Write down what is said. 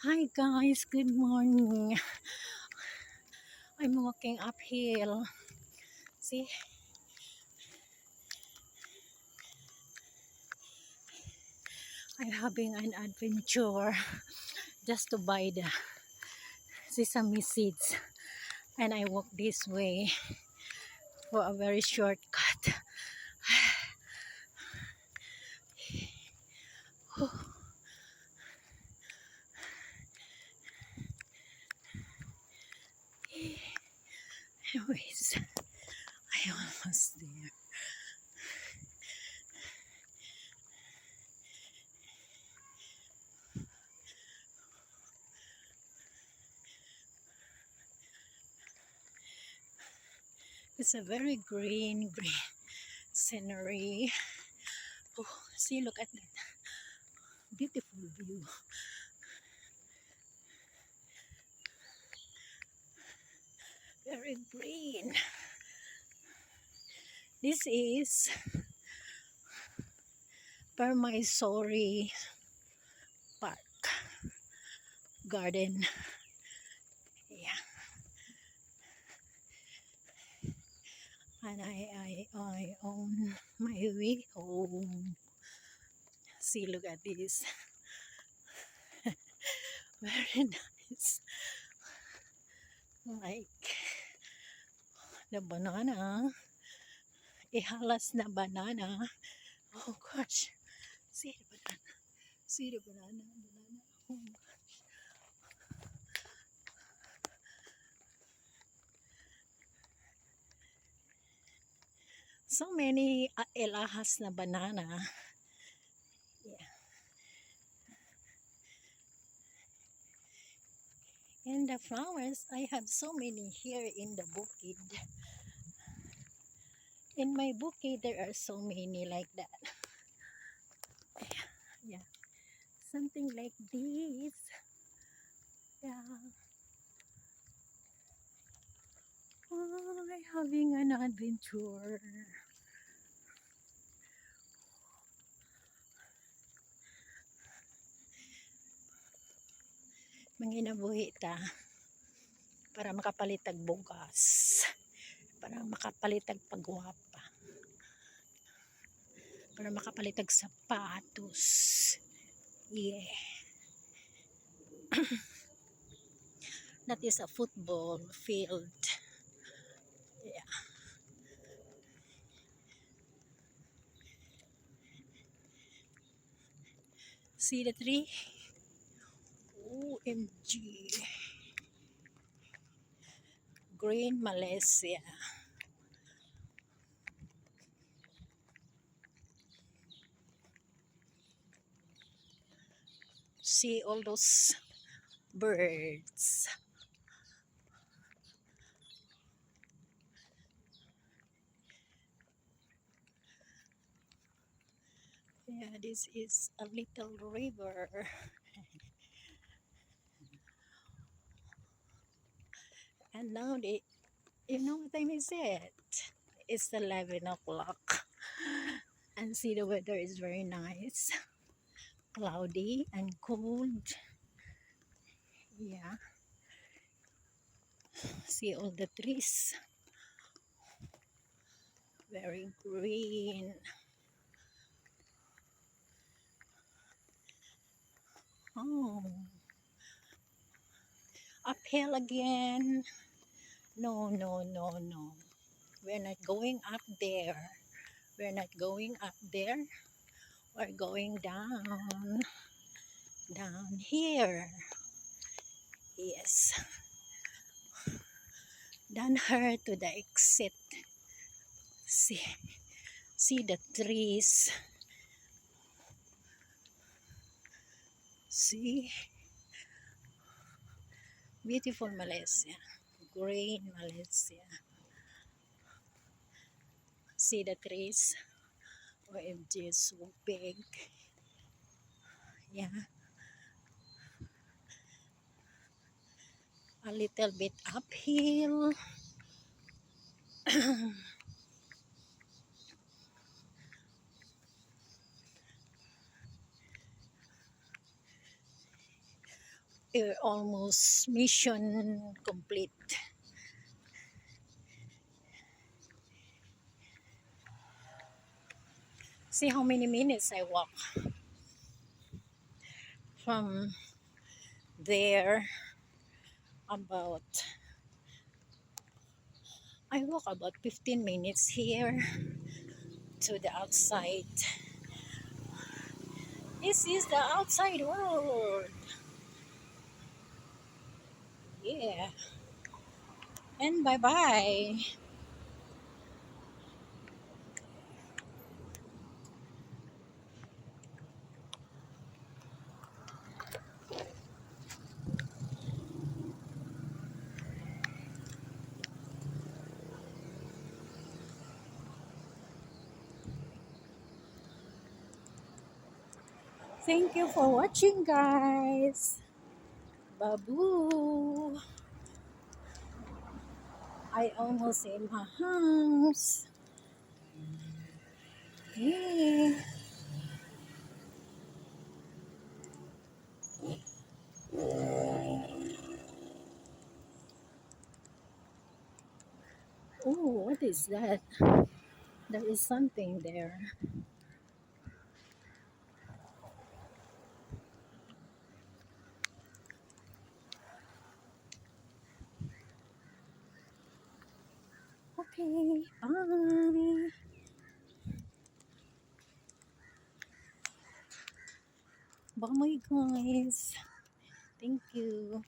Hi guys, good morning. I'm walking uphill. See, I'm having an adventure just to buy the sesame seeds. And I walk this way for a very shortcut. Anyways, I'm almost there. It's a very green scenery. Oh, see, look at that beautiful view. Very green. This is Permaisuri Park Garden. Yeah. And I own my way home. See, look at this. Very nice. Like the banana. Ihalas na banana. Oh gosh. See the banana. See the banana. Oh. So many ilahas na banana. Yeah. And the flowers, I have so many here in the bukid. In my bukid, there are so many like that. Yeah. Something like this. Yeah. Oh, I'm having an adventure. Manginabuhi ta para makapalitag bugas. Para makapalitag pagwapa. Para makapalitag sapatos. Yeah. That is a football field. Yeah. See the tree? OMG. Green Malaysia. See all those birds. Yeah, this is a little river. And now you know what time is it? It's 11 o'clock. And see, the weather is very nice. Cloudy and cold. Yeah. See all the trees. Very green. Oh. Uphill again. No, no, no, no. We're not going up there. We're not going up there. We're going down. Down here. Yes. Down here to the exit. See the trees. See? Beautiful Malaysia. Green Malaysia. See the trees. OMG, so big. Yeah. A little bit uphill. almost mission complete. See how many minutes I walk from there. I walk about 15 minutes here to the outside. This is the outside world. Yeah. And bye bye. Thank you for watching, guys. Babu. I almost in my house. Yeah. Oh, what is that? There is something there. Okay, bye. Bye, guys. Thank you.